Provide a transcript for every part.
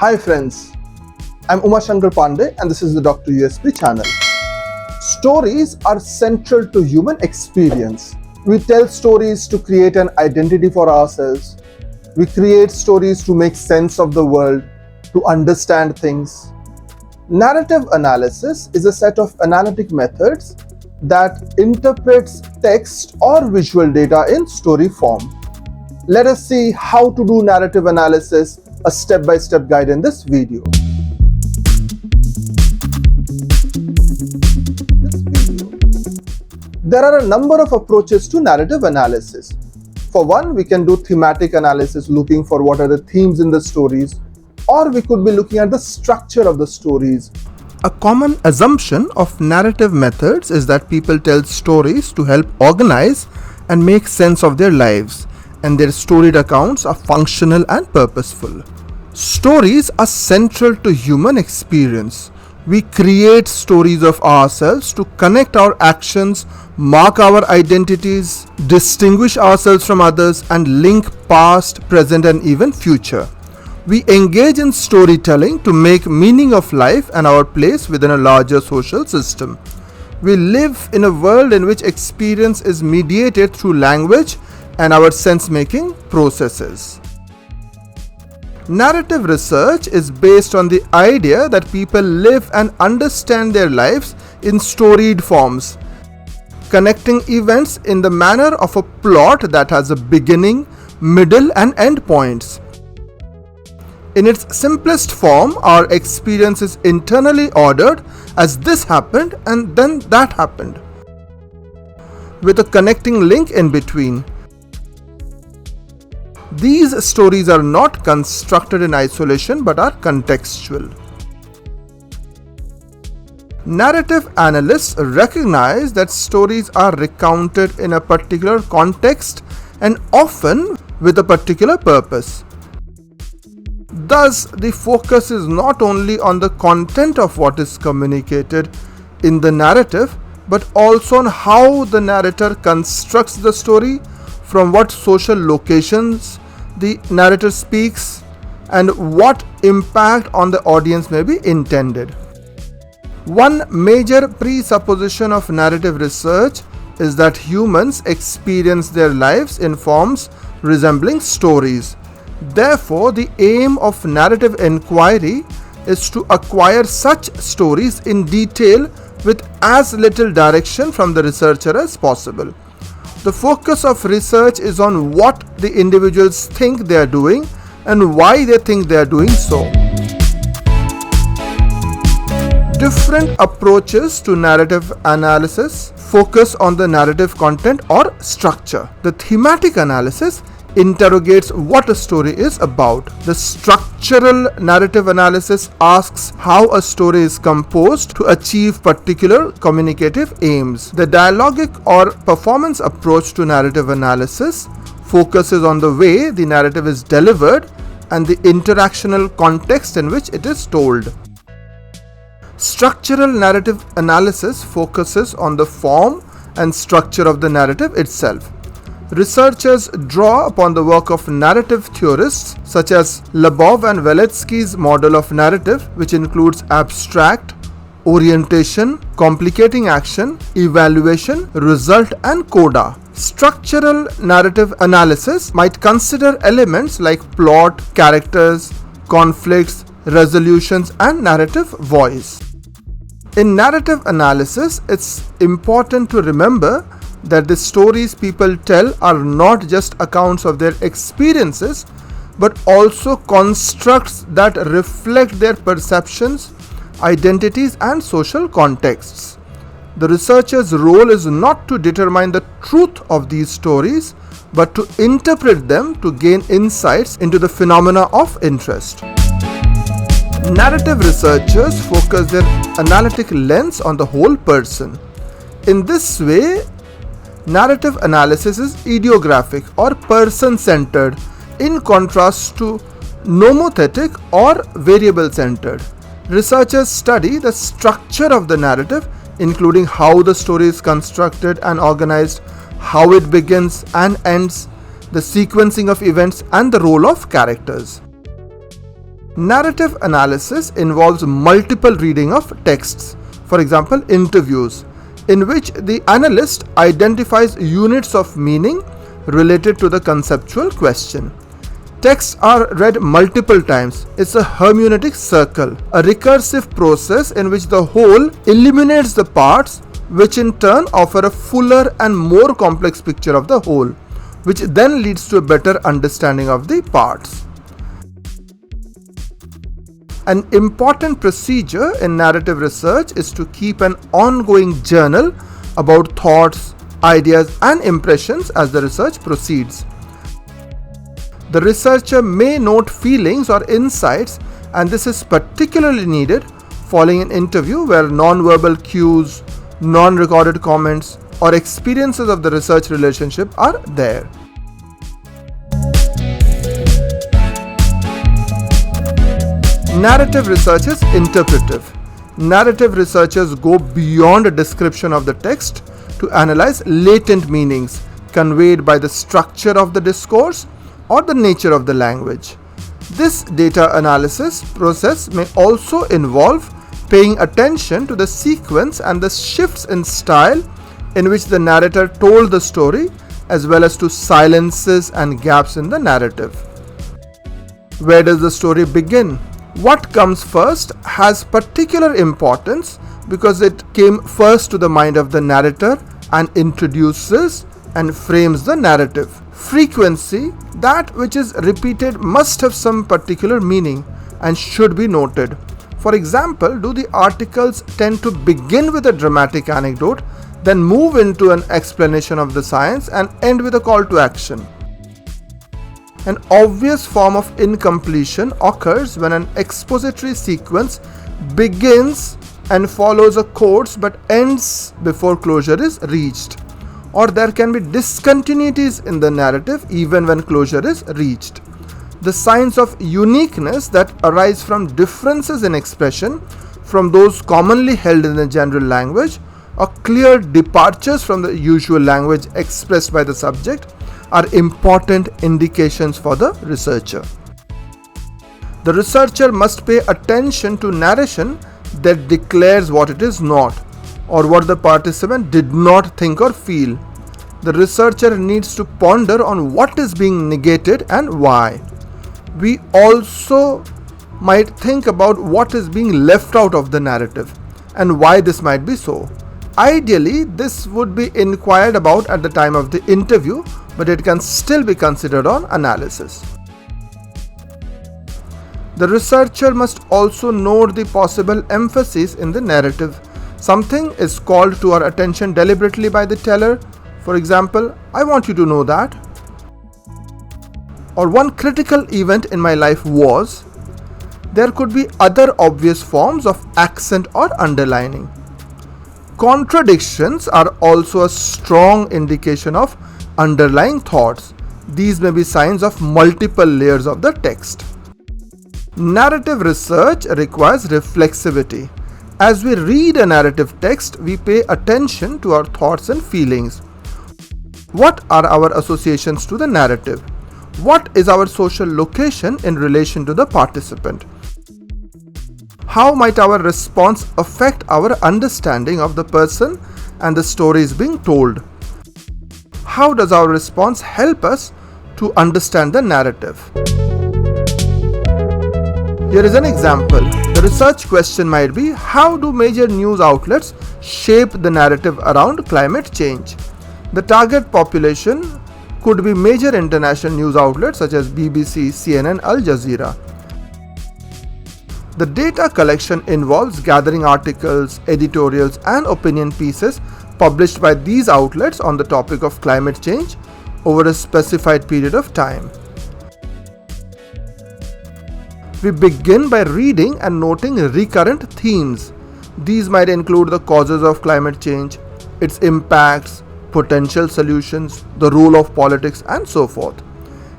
Hi friends, I'm Shankar Pandey and this is the Dr. USB channel. Stories are central to human experience. We tell stories to create an identity for ourselves. We create stories to make sense of the world, to understand things. Narrative analysis is a set of analytic methods that interprets text or visual data in story form. Let us see how to do narrative analysis, a step-by-step guide in this video. There are a number of approaches to narrative analysis. For one, we can do thematic analysis, looking for what are the themes in the stories, or we could be looking at the structure of the stories. A common assumption of narrative methods is that people tell stories to help organize and make sense of their lives, and their storied accounts are functional and purposeful. Stories are central to human experience. We create stories of ourselves to connect our actions, mark our identities, distinguish ourselves from others, and link past, present, and even future. We engage in storytelling to make meaning of life and our place within a larger social system. We live in a world in which experience is mediated through language and our sense-making processes. Narrative research is based on the idea that people live and understand their lives in storied forms, connecting events in the manner of a plot that has a beginning, middle, and end points. In its simplest form, our experience is internally ordered as this happened and then that happened, with a connecting link in between. These stories are not constructed in isolation but are contextual. Narrative analysts recognize that stories are recounted in a particular context and often with a particular purpose. Thus, the focus is not only on the content of what is communicated in the narrative, but also on how the narrator constructs the story, from what social locations the narrator speaks, and what impact on the audience may be intended. One major presupposition of narrative research is that humans experience their lives in forms resembling stories. Therefore, the aim of narrative inquiry is to acquire such stories in detail with as little direction from the researcher as possible. The focus of research is on what the individuals think they are doing and why they think they are doing so. Different approaches to narrative analysis focus on the narrative content or structure. The thematic analysis interrogates what a story is about. The structural narrative analysis asks how a story is composed to achieve particular communicative aims. The dialogic or performance approach to narrative analysis focuses on the way the narrative is delivered and the interactional context in which it is told. Structural narrative analysis focuses on the form and structure of the narrative itself. Researchers draw upon the work of narrative theorists such as Labov and Veletsky's model of narrative, which includes abstract, orientation, complicating action, evaluation, result, and coda. Structural narrative analysis might consider elements like plot, characters, conflicts, resolutions, and narrative voice. In narrative analysis, it's important to remember that the stories people tell are not just accounts of their experiences, but also constructs that reflect their perceptions, identities, and social contexts. The researcher's role is not to determine the truth of these stories, but to interpret them to gain insights into the phenomena of interest. Narrative researchers focus their analytic lens on the whole person. In this way, narrative analysis is idiographic or person-centered, in contrast to nomothetic or variable-centered. Researchers study the structure of the narrative, including how the story is constructed and organized, how it begins and ends, the sequencing of events, and the role of characters. Narrative analysis involves multiple reading of texts, for example, interviews, in which the analyst identifies units of meaning related to the conceptual question. Texts are read multiple times. It's a hermeneutic circle, a recursive process in which the whole eliminates the parts, which in turn offer a fuller and more complex picture of the whole, which then leads to a better understanding of the parts. An important procedure in narrative research is to keep an ongoing journal about thoughts, ideas, and impressions as the research proceeds. The researcher may note feelings or insights, and this is particularly needed following an interview where non-verbal cues, non-recorded comments, or experiences of the research relationship are there. Narrative research is interpretive. Narrative researchers go beyond a description of the text to analyze latent meanings conveyed by the structure of the discourse or the nature of the language. This data analysis process may also involve paying attention to the sequence and the shifts in style in which the narrator told the story, as well as to silences and gaps in the narrative. Where does the story begin? What comes first has particular importance because it came first to the mind of the narrator and introduces and frames the narrative. Frequency, that which is repeated, must have some particular meaning and should be noted. For example, do the articles tend to begin with a dramatic anecdote, then move into an explanation of the science and end with a call to action? An obvious form of incompletion occurs when an expository sequence begins and follows a course but ends before closure is reached, or there can be discontinuities in the narrative even when closure is reached. The signs of uniqueness that arise from differences in expression from those commonly held in the general language, or clear departures from the usual language expressed by the subject, are important indications for the researcher. The researcher must pay attention to narration that declares what it is not, or what the participant did not think or feel. The researcher needs to ponder on what is being negated and why. We also might think about what is being left out of the narrative and why this might be so. Ideally, this would be inquired about at the time of the interview, but it can still be considered on analysis. The researcher must also note the possible emphasis in the narrative. Something is called to our attention deliberately by the teller. For example, I want you to know that. Or one critical event in my life was. There could be other obvious forms of accent or underlining. Contradictions are also a strong indication of underlying thoughts. These may be signs of multiple layers of the text. Narrative research requires reflexivity. As we read a narrative text, we pay attention to our thoughts and feelings. What are our associations to the narrative? What is our social location in relation to the participant? How might our response affect our understanding of the person and the stories being told? How does our response help us to understand the narrative? Here is an example. The research question might be, how do major news outlets shape the narrative around climate change? The target population could be major international news outlets such as BBC, CNN, Al Jazeera. The data collection involves gathering articles, editorials, and opinion pieces published by these outlets on the topic of climate change over a specified period of time. We begin by reading and noting recurrent themes. These might include the causes of climate change, its impacts, potential solutions, the role of politics, and so forth.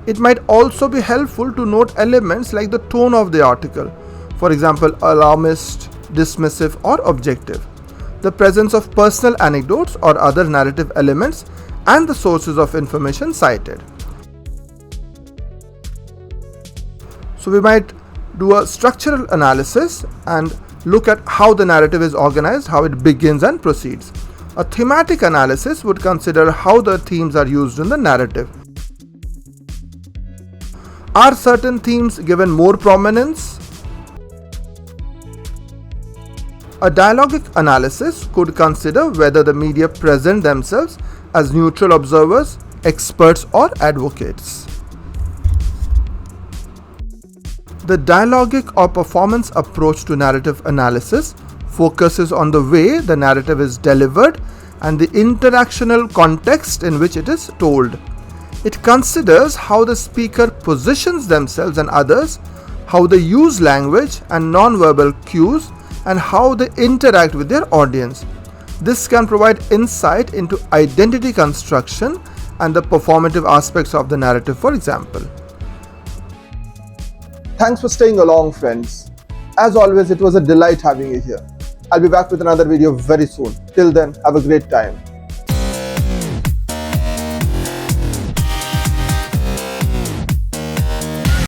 It might also be helpful to note elements like the tone of the article, for example, alarmist, dismissive, or objective, the presence of personal anecdotes or other narrative elements, and the sources of information cited. So we might do a structural analysis and look at how the narrative is organized, how it begins and proceeds. A thematic analysis would consider how the themes are used in the narrative. Are certain themes given more prominence? A dialogic analysis could consider whether the media present themselves as neutral observers, experts, or advocates. The dialogic or performance approach to narrative analysis focuses on the way the narrative is delivered and the interactional context in which it is told. It considers how the speaker positions themselves and others, how they use language and non-verbal cues, and how they interact with their audience. This can provide insight into identity construction and the performative aspects of the narrative, for example. Thanks for staying along, friends. As always, it was a delight having you here. I'll be back with another video very soon. Till then, have a great time.